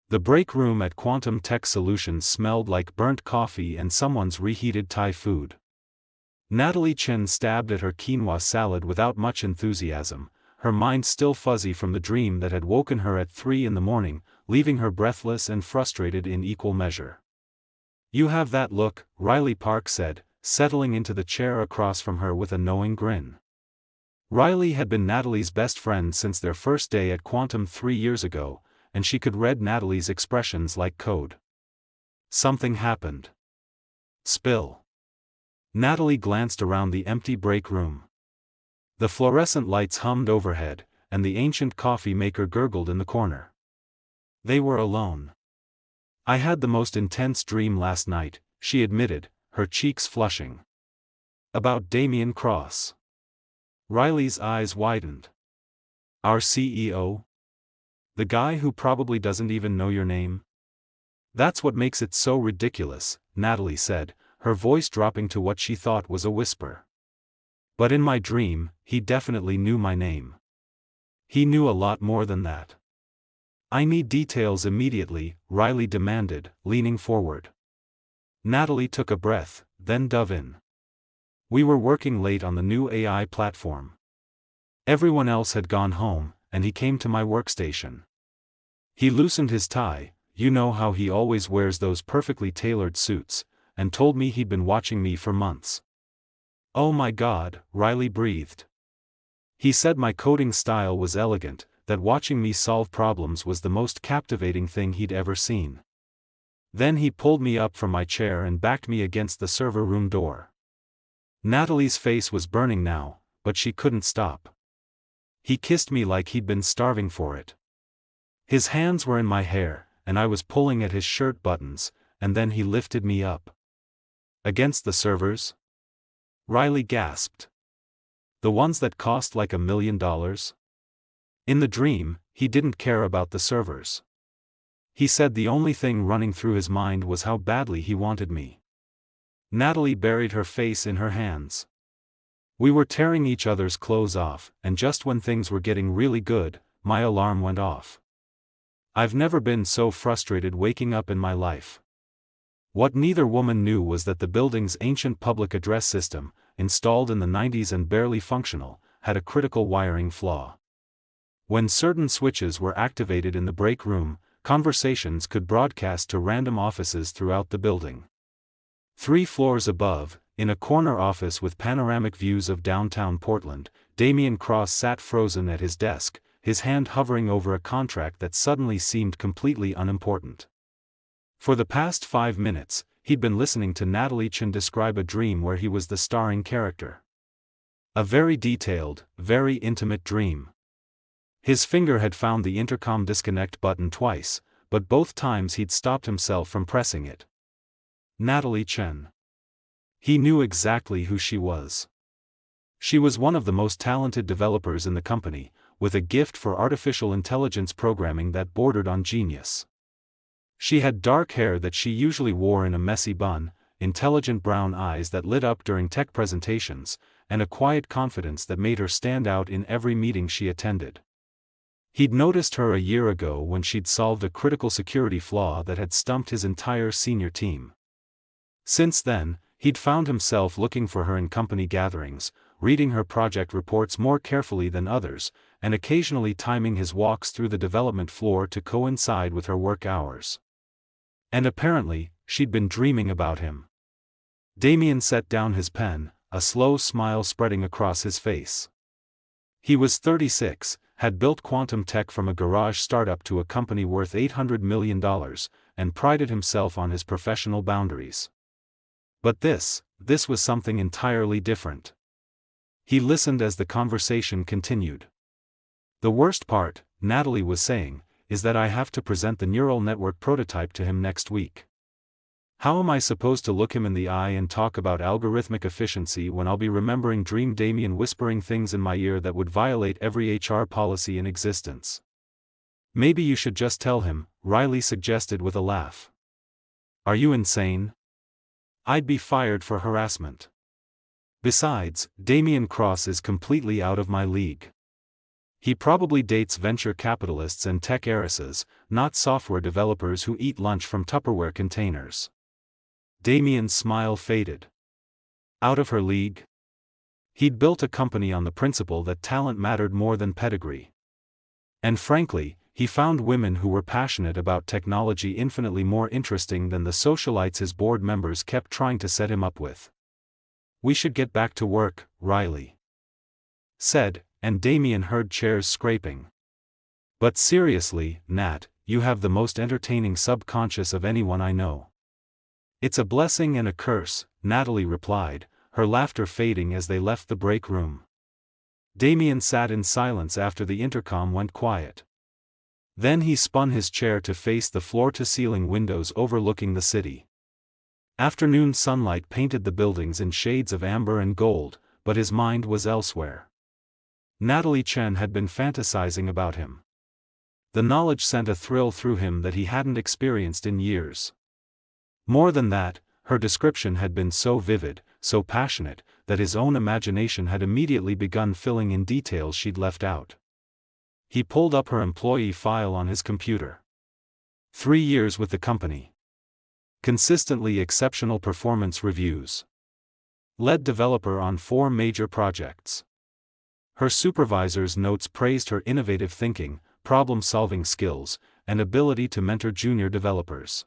The break room at Quantum Tech Solutions smelled like burnt coffee and someone's reheated Thai food. Natalie Chen stabbed at her quinoa salad without much enthusiasm, her mind still fuzzy from the dream that had woken her at 3 in the morning, leaving her breathless and frustrated in equal measure. "You have that look," Riley Park said, settling into the chair across from her with a knowing grin. Riley had been Natalie's best friend since their first day at Quantum 3 years ago, and she could read Natalie's expressions like code. Something happened. Spill. Natalie glanced around the empty break room. The fluorescent lights hummed overhead, and the ancient coffee maker gurgled in the corner. They were alone. "I had the most intense dream last night," she admitted, her cheeks flushing. "About Damien Cross." Riley's eyes widened. "Our CEO? The guy who probably doesn't even know your name?" "That's what makes it so ridiculous," Natalie said, her voice dropping to what she thought was a whisper. "But in my dream, he definitely knew my name. He knew a lot more than that." "I need details immediately," Riley demanded, leaning forward. Natalie took a breath, then dove in. "We were working late on the new AI platform. Everyone else had gone home, and he came to my workstation. He loosened his tie, you know how he always wears those perfectly tailored suits, and told me he'd been watching me for months." "Oh my God," Riley breathed. "He said my coding style was elegant, that watching me solve problems was the most captivating thing he'd ever seen. Then he pulled me up from my chair and backed me against the server room door." Natalie's face was burning now, but she couldn't stop. "He kissed me like he'd been starving for it. His hands were in my hair, and I was pulling at his shirt buttons, and then he lifted me up." "Against the servers?" Riley gasped. "The ones that cost like $1 million? In the dream, he didn't care about the servers. He said the only thing running through his mind was how badly he wanted me." Natalie buried her face in her hands. "We were tearing each other's clothes off, and just when things were getting really good, my alarm went off. I've never been so frustrated waking up in my life." What neither woman knew was that the building's ancient public address system, installed in the 90s and barely functional, had a critical wiring flaw. When certain switches were activated in the break room, conversations could broadcast to random offices throughout the building. 3 floors above, in a corner office with panoramic views of downtown Portland, Damien Cross sat frozen at his desk, his hand hovering over a contract that suddenly seemed completely unimportant. For the past 5 minutes, he'd been listening to Natalie Chen describe a dream where he was the starring character. A very detailed, very intimate dream. His finger had found the intercom disconnect button twice, but both times he'd stopped himself from pressing it. Natalie Chen. He knew exactly who she was. She was one of the most talented developers in the company, with a gift for artificial intelligence programming that bordered on genius. She had dark hair that she usually wore in a messy bun, intelligent brown eyes that lit up during tech presentations, and a quiet confidence that made her stand out in every meeting she attended. He'd noticed her a year ago when she'd solved a critical security flaw that had stumped his entire senior team. Since then, he'd found himself looking for her in company gatherings, reading her project reports more carefully than others, and occasionally timing his walks through the development floor to coincide with her work hours. And apparently, she'd been dreaming about him. Damien set down his pen, a slow smile spreading across his face. He was 36, had built quantum tech from a garage startup to a company worth $800 million, and prided himself on his professional boundaries. But this was something entirely different. He listened as the conversation continued. "The worst part," Natalie was saying, "is that I have to present the neural network prototype to him next week. How am I supposed to look him in the eye and talk about algorithmic efficiency when I'll be remembering Dream Damien whispering things in my ear that would violate every HR policy in existence?" "Maybe you should just tell him," Riley suggested with a laugh. "Are you insane? I'd be fired for harassment. Besides, Damien Cross is completely out of my league." He probably dates venture capitalists and tech heiresses, not software developers who eat lunch from Tupperware containers. Damien's smile faded. Out of her league? He'd built a company on the principle that talent mattered more than pedigree. And frankly, he found women who were passionate about technology infinitely more interesting than the socialites his board members kept trying to set him up with. "We should get back to work," Riley said, and Damien heard chairs scraping. "But seriously, Nat, you have the most entertaining subconscious of anyone I know." "It's a blessing and a curse," Natalie replied, her laughter fading as they left the break room. Damien sat in silence after the intercom went quiet. Then he spun his chair to face the floor-to-ceiling windows overlooking the city. Afternoon sunlight painted the buildings in shades of amber and gold, but his mind was elsewhere. Natalie Chen had been fantasizing about him. The knowledge sent a thrill through him that he hadn't experienced in years. More than that, her description had been so vivid, so passionate, that his own imagination had immediately begun filling in details she'd left out. He pulled up her employee file on his computer. 3 years with the company. Consistently exceptional performance reviews. Lead developer on 4 major projects. Her supervisor's notes praised her innovative thinking, problem-solving skills, and ability to mentor junior developers.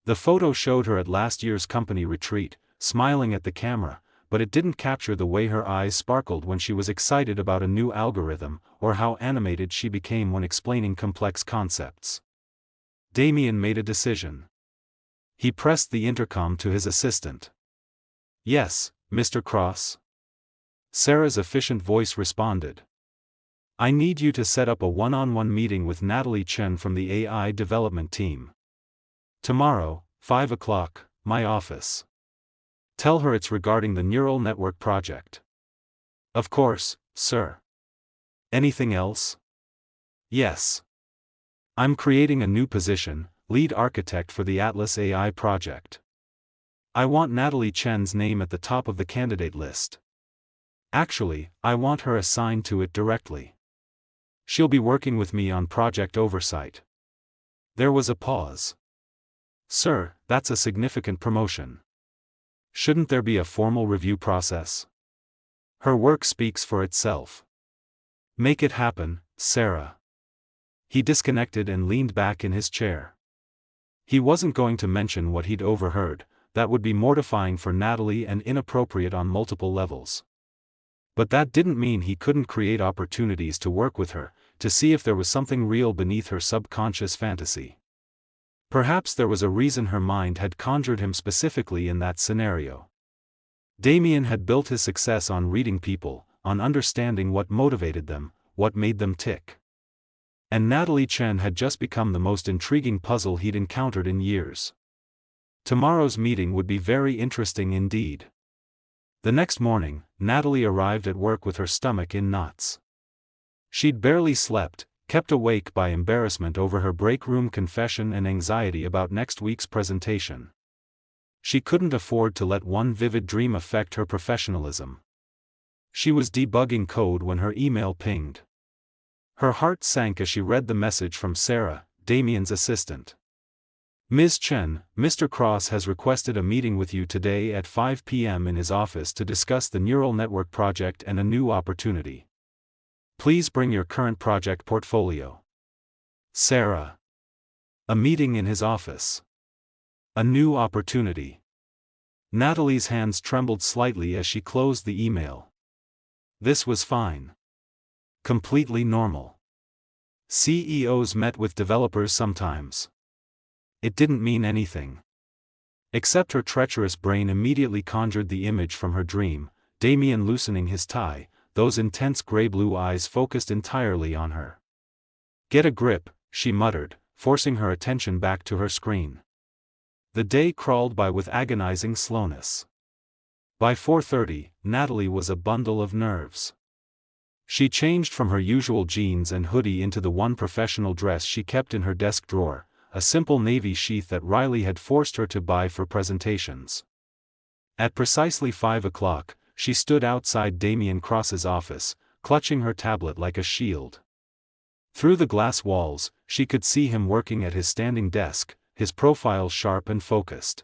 The photo showed her at last year's company retreat, smiling at the camera, but it didn't capture the way her eyes sparkled when she was excited about a new algorithm, or how animated she became when explaining complex concepts. Damien made a decision. He pressed the intercom to his assistant. "Yes, Mr. Cross?" Sarah's efficient voice responded. "I need you to set up a one-on-one meeting with Natalie Chen from the AI development team. Tomorrow, 5 o'clock, my office. Tell her it's regarding the neural network project." "Of course, sir." "Anything else?" "Yes. I'm creating a new position, lead architect for the Atlas AI project. I want Natalie Chen's name at the top of the candidate list. Actually, I want her assigned to it directly. She'll be working with me on project oversight." There was a pause. "Sir, that's a significant promotion. Shouldn't there be a formal review process?" "Her work speaks for itself. Make it happen, Sarah." He disconnected and leaned back in his chair. He wasn't going to mention what he'd overheard, that would be mortifying for Natalie and inappropriate on multiple levels. But that didn't mean he couldn't create opportunities to work with her, to see if there was something real beneath her subconscious fantasy. Perhaps there was a reason her mind had conjured him specifically in that scenario. Damien had built his success on reading people, on understanding what motivated them, what made them tick. And Natalie Chen had just become the most intriguing puzzle he'd encountered in years. Tomorrow's meeting would be very interesting indeed. The next morning, Natalie arrived at work with her stomach in knots. She'd barely slept, kept awake by embarrassment over her break room confession and anxiety about next week's presentation. She couldn't afford to let one vivid dream affect her professionalism. She was debugging code when her email pinged. Her heart sank as she read the message from Sarah, Damien's assistant. "Ms. Chen, Mr. Cross has requested a meeting with you today at 5 p.m. in his office to discuss the neural network project and a new opportunity. Please bring your current project portfolio." Sarah. A meeting in his office. A new opportunity. Natalie's hands trembled slightly as she closed the email. This was fine. Completely normal. CEOs met with developers sometimes. It didn't mean anything. Except her treacherous brain immediately conjured the image from her dream, Damien loosening his tie, those intense gray-blue eyes focused entirely on her. "Get a grip," she muttered, forcing her attention back to her screen. The day crawled by with agonizing slowness. By 4:30, Natalie was a bundle of nerves. She changed from her usual jeans and hoodie into the one professional dress she kept in her desk drawer, a simple navy sheath that Riley had forced her to buy for presentations. At precisely 5 o'clock, she stood outside Damien Cross's office, clutching her tablet like a shield. Through the glass walls, she could see him working at his standing desk, his profile sharp and focused.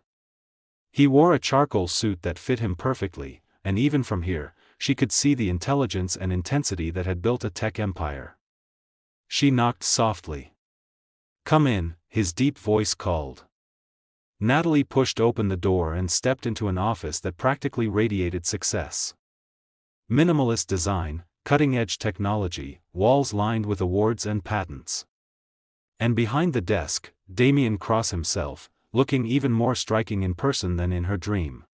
He wore a charcoal suit that fit him perfectly, and even from here, she could see the intelligence and intensity that had built a tech empire. She knocked softly. "Come in," his deep voice called. Natalie pushed open the door and stepped into an office that practically radiated success. Minimalist design, cutting-edge technology, walls lined with awards and patents. And behind the desk, Damien Cross himself, looking even more striking in person than in her dream.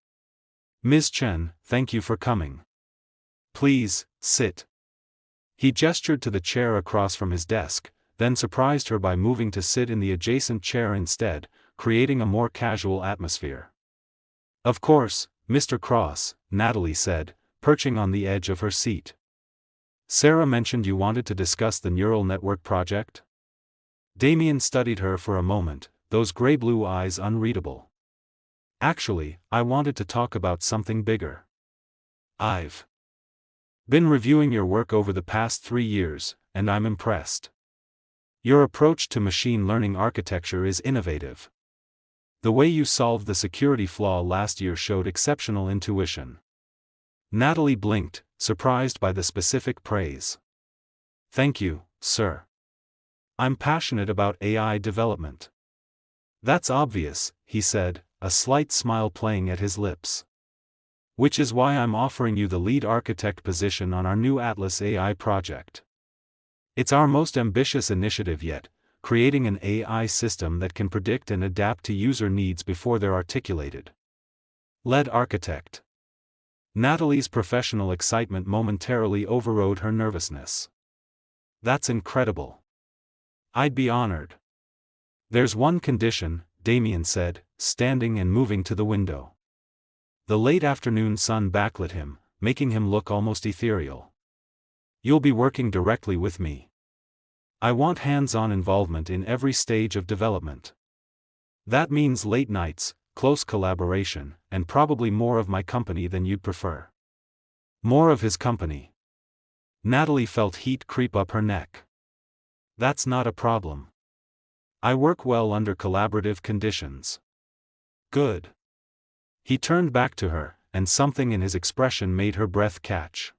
"Ms. Chen, thank you for coming. Please, sit." He gestured to the chair across from his desk, then surprised her by moving to sit in the adjacent chair instead, creating a more casual atmosphere. "Of course, Mr. Cross," Natalie said, perching on the edge of her seat. "Sarah mentioned you wanted to discuss the neural network project?" Damien studied her for a moment, those gray-blue eyes unreadable. "Actually, I wanted to talk about something bigger. I've been reviewing your work over the past 3 years, and I'm impressed. Your approach to machine learning architecture is innovative. The way you solved the security flaw last year showed exceptional intuition." Natalie blinked, surprised by the specific praise. "Thank you, sir. I'm passionate about AI development." "That's obvious," he said, a slight smile playing at his lips. "Which is why I'm offering you the lead architect position on our new Atlas AI project. It's our most ambitious initiative yet, creating an AI system that can predict and adapt to user needs before they're articulated." Lead architect. Natalie's professional excitement momentarily overrode her nervousness. "That's incredible. I'd be honored." "There's one condition," Damien said, standing and moving to the window. The late afternoon sun backlit him, making him look almost ethereal. "You'll be working directly with me. I want hands-on involvement in every stage of development. That means late nights, close collaboration, and probably more of my company than you'd prefer." More of his company. Natalie felt heat creep up her neck. "That's not a problem. I work well under collaborative conditions." "Good." He turned back to her, and something in his expression made her breath catch.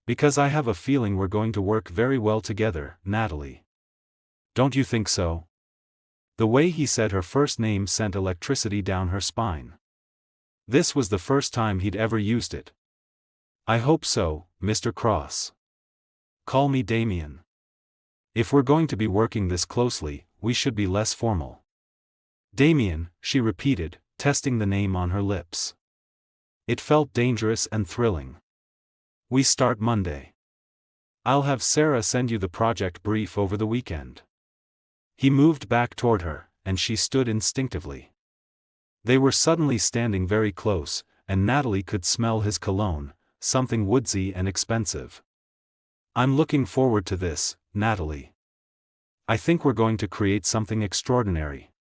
"Because I have a feeling we're going to work very well together, Natalie. Don't you think so?" The way he said her first name sent electricity down her spine. This was the first time he'd ever used it. "I hope so, Mr. Cross. Call me Damien. If we're going to be working this closely, we should be less formal." "Damien," she repeated, testing the name on her lips. It felt dangerous and thrilling. "We start Monday. I'll have Sarah send you the project brief over the weekend." He moved back toward her, and she stood instinctively. They were suddenly standing very close, and Natalie could smell his cologne, something woodsy and expensive. "I'm looking forward to this, Natalie. I think we're going to create something extraordinary."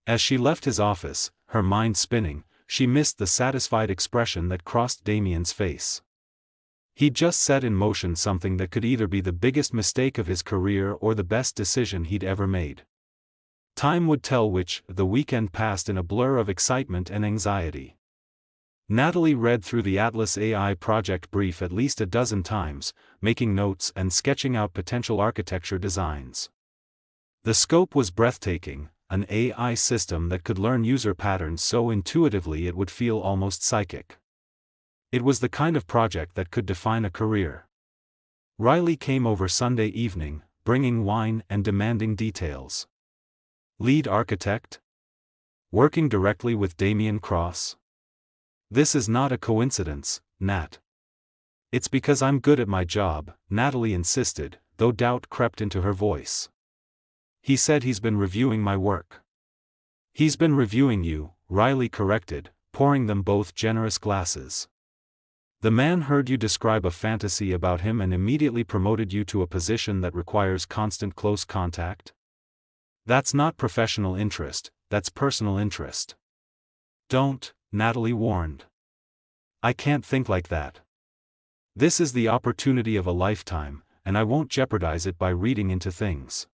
As she left his office, her mind spinning, she missed the satisfied expression that crossed Damien's face. He'd just set in motion something that could either be the biggest mistake of his career or the best decision he'd ever made. Time would tell which. The weekend passed in a blur of excitement and anxiety. Natalie read through the Atlas AI project brief at least a dozen times, making notes and sketching out potential architecture designs. The scope was breathtaking, an AI system that could learn user patterns so intuitively it would feel almost psychic. It was the kind of project that could define a career. Riley came over Sunday evening, bringing wine and demanding details. Lead architect? Working directly with Damien Cross? This is not a coincidence, Nat. It's because I'm good at my job, Natalie insisted, though doubt crept into her voice. He said he's been reviewing my work. He's been reviewing you, Riley corrected, pouring them both generous glasses. The man heard you describe a fantasy about him and immediately promoted you to a position that requires constant close contact? That's not professional interest, that's personal interest. Don't, Natalie warned. I can't think like that. This is the opportunity of a lifetime, and I won't jeopardize it by reading into things.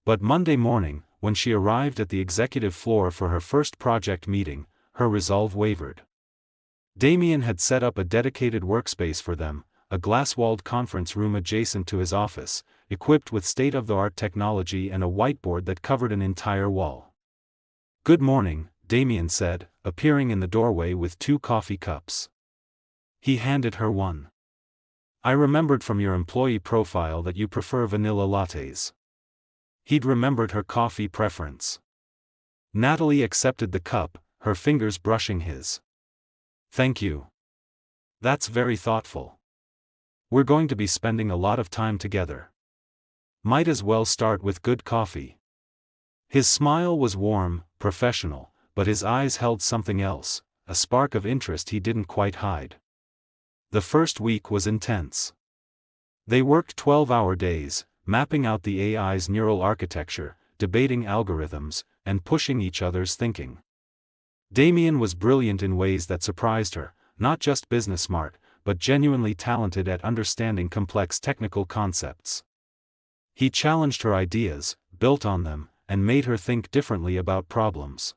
But Monday morning, when she arrived at the executive floor for her first project meeting, her resolve wavered. Damien had set up a dedicated workspace for them, a glass-walled conference room adjacent to his office, equipped with state-of-the-art technology and a whiteboard that covered an entire wall. "Good morning," Damien said, appearing in the doorway with 2 coffee cups. He handed her one. "I remembered from your employee profile that you prefer vanilla lattes." He'd remembered her coffee preference. Natalie accepted the cup, her fingers brushing his. "Thank you. That's very thoughtful. We're going to be spending a lot of time together. Might as well start with good coffee." His smile was warm, professional, but his eyes held something else, a spark of interest he didn't quite hide. The first week was intense. They worked 12-hour days, mapping out the AI's neural architecture, debating algorithms, and pushing each other's thinking. Damien was brilliant in ways that surprised her, not just business smart, but genuinely talented at understanding complex technical concepts. He challenged her ideas, built on them, and made her think differently about problems.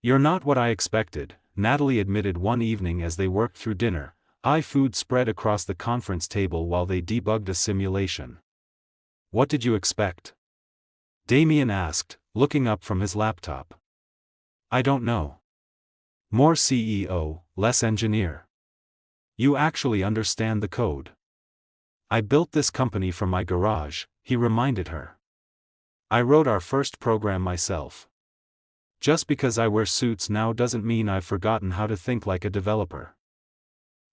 "You're not what I expected," Natalie admitted one evening as they worked through dinner, food spread across the conference table while they debugged a simulation. "What did you expect?" Damien asked, looking up from his laptop. "I don't know. More CEO, less engineer. You actually understand the code." "I built this company from my garage," he reminded her. "I wrote our first program myself. Just because I wear suits now doesn't mean I've forgotten how to think like a developer."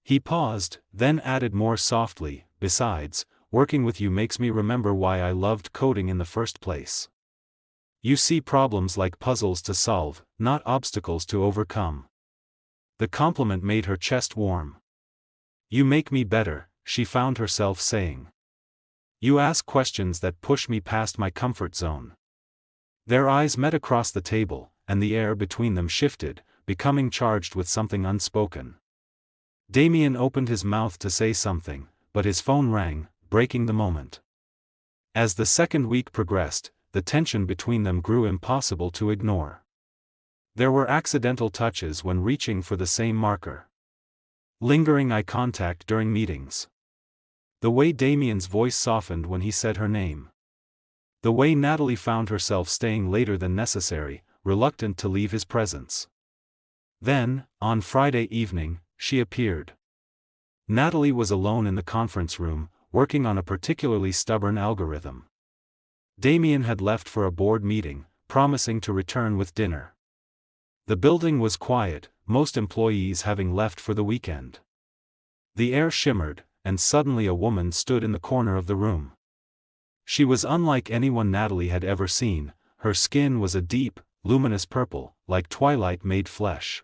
He paused, then added more softly, "Besides, working with you makes me remember why I loved coding in the first place. You see problems like puzzles to solve, not obstacles to overcome." The compliment made her chest warm. "You make me better," she found herself saying. "You ask questions that push me past my comfort zone." Their eyes met across the table, and the air between them shifted, becoming charged with something unspoken. Damien opened his mouth to say something, but his phone rang, breaking the moment. As the second week progressed, the tension between them grew impossible to ignore. There were accidental touches when reaching for the same marker. Lingering eye contact during meetings. The way Damien's voice softened when he said her name. The way Natalie found herself staying later than necessary, reluctant to leave his presence. Then, on Friday evening, she appeared. Natalie was alone in the conference room, working on a particularly stubborn algorithm. Damien had left for a board meeting, promising to return with dinner. The building was quiet, most employees having left for the weekend. The air shimmered, and suddenly a woman stood in the corner of the room. She was unlike anyone Natalie had ever seen. Her skin was a deep, luminous purple, like twilight made flesh.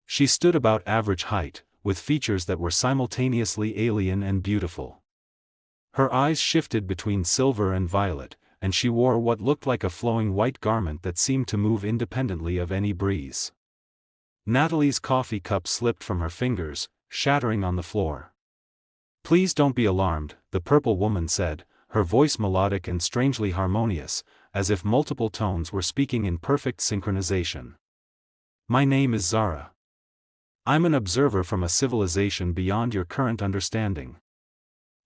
She stood about average height, with features that were simultaneously alien and beautiful. Her eyes shifted between silver and violet, and she wore what looked like a flowing white garment that seemed to move independently of any breeze. Natalie's coffee cup slipped from her fingers, shattering on the floor. "Please don't be alarmed," the purple woman said, her voice melodic and strangely harmonious, as if multiple tones were speaking in perfect synchronization. "My name is Zara. I'm an observer from a civilization beyond your current understanding."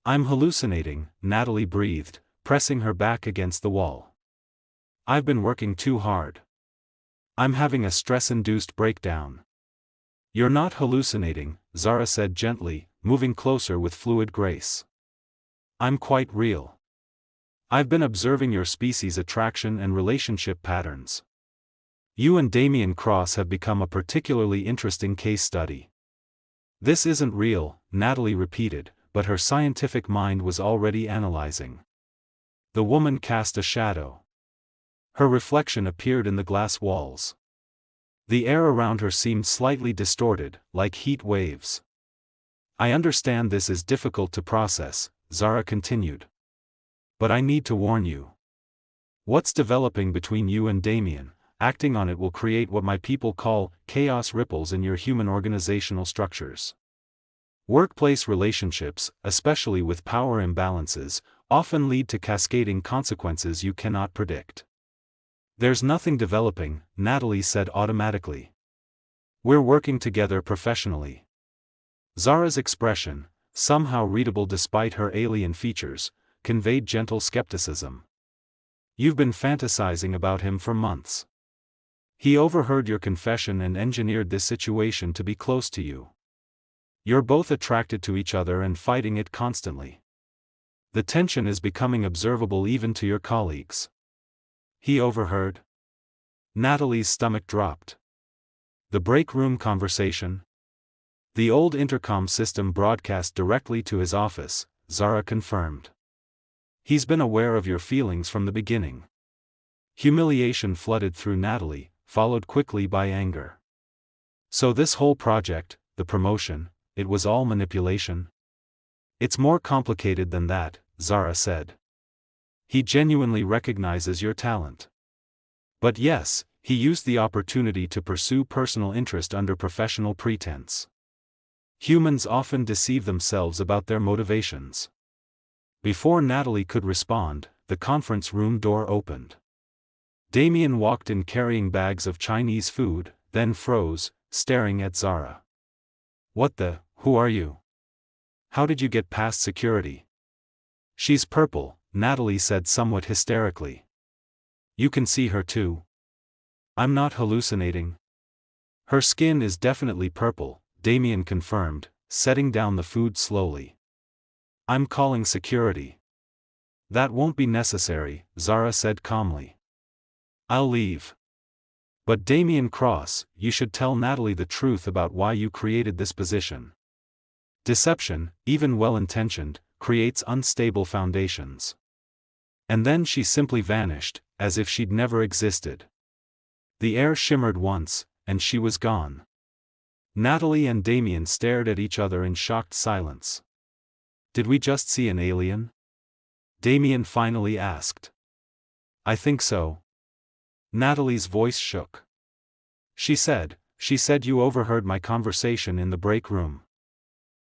"I'm hallucinating," Natalie breathed, pressing her back against the wall. "I've been working too hard. I'm having a stress-induced breakdown." "You're not hallucinating," Zara said gently, moving closer with fluid grace. "I'm quite real. I've been observing your species' attraction and relationship patterns. You and Damien Cross have become a particularly interesting case study." "This isn't real," Natalie repeated, but her scientific mind was already analyzing. The woman cast a shadow. Her reflection appeared in the glass walls. The air around her seemed slightly distorted, like heat waves. "I understand this is difficult to process," Zara continued. "But I need to warn you. What's developing between you and Damien, acting on it will create what my people call chaos ripples in your human organizational structures. Workplace relationships, especially with power imbalances, often lead to cascading consequences you cannot predict. There's nothing developing, Natalie said automatically. We're working together professionally. Zara's expression, somehow readable despite her alien features, conveyed gentle skepticism. You've been fantasizing about him for months. He overheard your confession and engineered this situation to be close to you. You're both attracted to each other and fighting it constantly. The tension is becoming observable even to your colleagues. He overheard? Natalie's stomach dropped. The break room conversation? The old intercom system broadcast directly to his office, Zara confirmed. He's been aware of your feelings from the beginning. Humiliation flooded through Natalie, followed quickly by anger. So this whole project, the promotion, it was all manipulation? It's more complicated than that, Zara said. He genuinely recognizes your talent. But yes, he used the opportunity to pursue personal interest under professional pretense. Humans often deceive themselves about their motivations. Before Natalie could respond, the conference room door opened. Damien walked in carrying bags of Chinese food, then froze, staring at Zara. Who are you? How did you get past security? She's purple, Natalie said somewhat hysterically. You can see her too. I'm not hallucinating. Her skin is definitely purple, Damien confirmed, setting down the food slowly. I'm calling security. That won't be necessary, Zara said calmly. I'll leave. But Damien Cross, you should tell Natalie the truth about why you created this position. Deception, even well-intentioned, creates unstable foundations. And then she simply vanished, as if she'd never existed. The air shimmered once, and she was gone. Natalie and Damien stared at each other in shocked silence. Did we just see an alien? Damien finally asked. I think so. Natalie's voice shook. She said you overheard my conversation in the break room.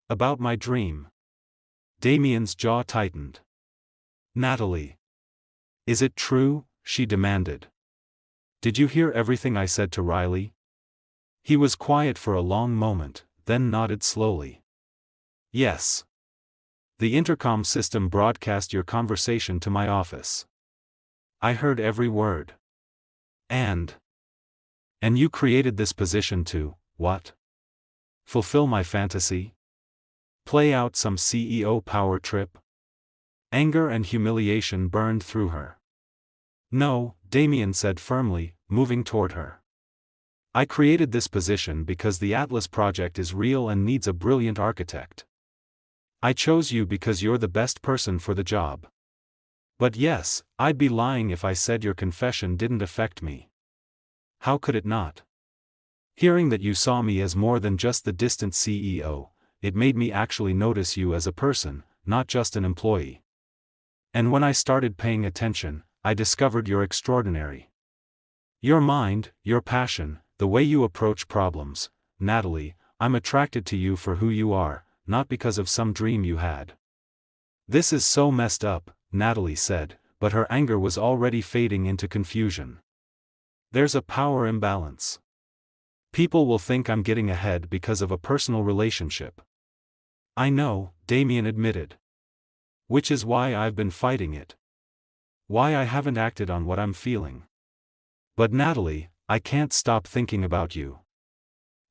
About my dream. Damien's jaw tightened. Natalie. Is it true? She demanded. Did you hear everything I said to Riley? He was quiet for a long moment, then nodded slowly. Yes. The intercom system broadcast your conversation to my office. I heard every word. And you created this position to, what? Fulfill my fantasy? Play out some CEO power trip? Anger and humiliation burned through her. No, Damien said firmly, moving toward her. I created this position because the Atlas project is real and needs a brilliant architect. I chose you because you're the best person for the job. But yes, I'd be lying if I said your confession didn't affect me. How could it not? Hearing that you saw me as more than just the distant CEO, it made me actually notice you as a person, not just an employee. And when I started paying attention, I discovered you're extraordinary. Your mind, your passion, the way you approach problems. Natalie, I'm attracted to you for who you are, not because of some dream you had. This is so messed up, Natalie said, but her anger was already fading into confusion. There's a power imbalance. People will think I'm getting ahead because of a personal relationship. I know, Damien admitted. Which is why I've been fighting it. Why I haven't acted on what I'm feeling. But Natalie, I can't stop thinking about you.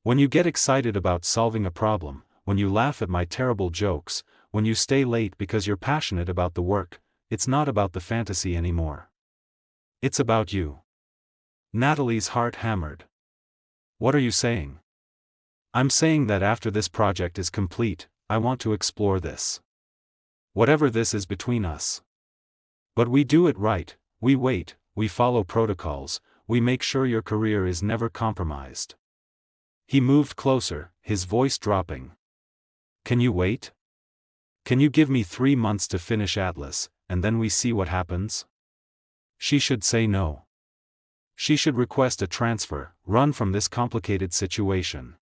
When you get excited about solving a problem, when you laugh at my terrible jokes, when you stay late because you're passionate about the work, it's not about the fantasy anymore. It's about you. Natalie's heart hammered. What are you saying? I'm saying that after this project is complete, I want to explore this. Whatever this is between us. But we do it right, we wait, we follow protocols, we make sure your career is never compromised. He moved closer, his voice dropping. Can you wait? Can you give me 3 months to finish Atlas, and then we see what happens? She should say no. She should request a transfer, run from this complicated situation.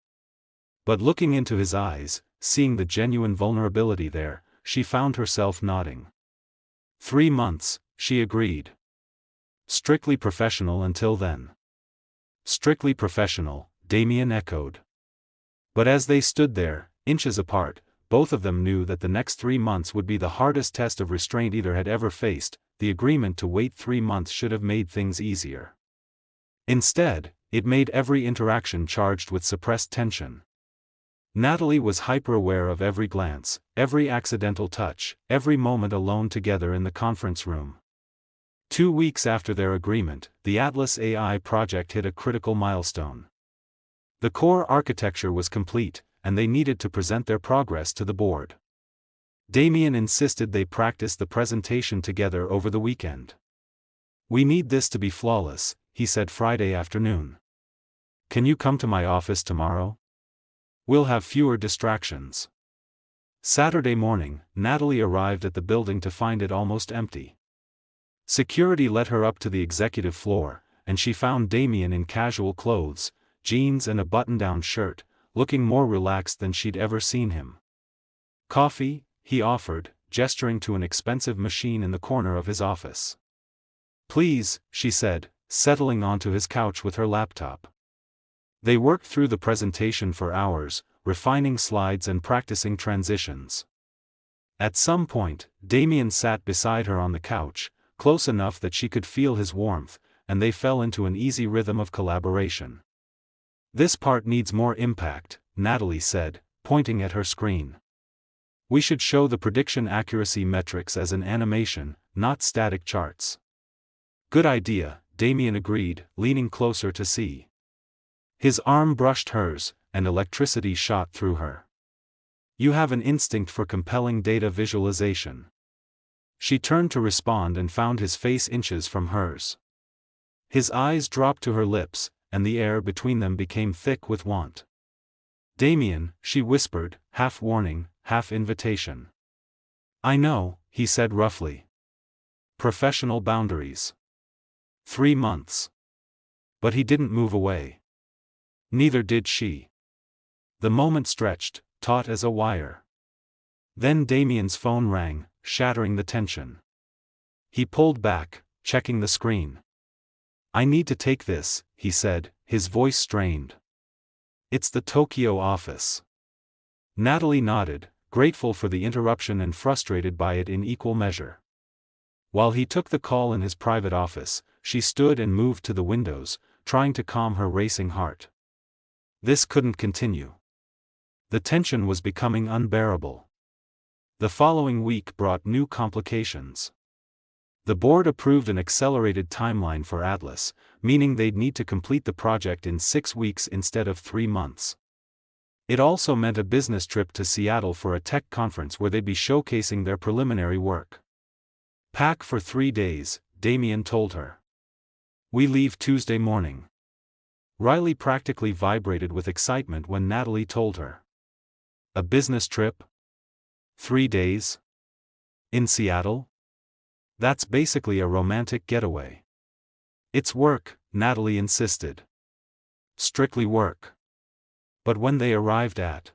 But looking into his eyes, seeing the genuine vulnerability there, she found herself nodding. 3 months, she agreed. Strictly professional until then. Strictly professional, Damien echoed. But as they stood there, inches apart, both of them knew that the next 3 months would be the hardest test of restraint either had ever faced. The agreement to wait 3 months should have made things easier. Instead, it made every interaction charged with suppressed tension. Natalie was hyper-aware of every glance, every accidental touch, every moment alone together in the conference room. 2 weeks after their agreement, the Atlas AI project hit a critical milestone. The core architecture was complete, and they needed to present their progress to the board. Damien insisted they practice the presentation together over the weekend. "We need this to be flawless," he said Friday afternoon. "Can you come to my office tomorrow? We'll have fewer distractions." Saturday morning, Natalie arrived at the building to find it almost empty. Security let her up to the executive floor, and she found Damien in casual clothes, jeans and a button-down shirt, looking more relaxed than she'd ever seen him. "Coffee?" he offered, gesturing to an expensive machine in the corner of his office. "Please," she said, settling onto his couch with her laptop. They worked through the presentation for hours, refining slides and practicing transitions. At some point, Damien sat beside her on the couch, close enough that she could feel his warmth, and they fell into an easy rhythm of collaboration. "This part needs more impact," Natalie said, pointing at her screen. "We should show the prediction accuracy metrics as an animation, not static charts." "Good idea," Damien agreed, leaning closer to see. His arm brushed hers, and electricity shot through her. "You have an instinct for compelling data visualization." She turned to respond and found his face inches from hers. His eyes dropped to her lips, and the air between them became thick with want. "Damien," she whispered, half warning, half invitation. "I know," he said roughly. "Professional boundaries. 3 months." But he didn't move away. Neither did she. The moment stretched, taut as a wire. Then Damien's phone rang, shattering the tension. He pulled back, checking the screen. "I need to take this," he said, his voice strained. "It's the Tokyo office." Natalie nodded, grateful for the interruption and frustrated by it in equal measure. While he took the call in his private office, she stood and moved to the windows, trying to calm her racing heart. This couldn't continue. The tension was becoming unbearable. The following week brought new complications. The board approved an accelerated timeline for Atlas, meaning they'd need to complete the project in 6 weeks instead of 3 months. It also meant a business trip to Seattle for a tech conference where they'd be showcasing their preliminary work. "Pack for 3 days, Damien told her. "We leave Tuesday morning." Riley practically vibrated with excitement when Natalie told her. "A business trip? 3 days? In Seattle? That's basically a romantic getaway." "It's work," Natalie insisted. "Strictly work." But when they arrived at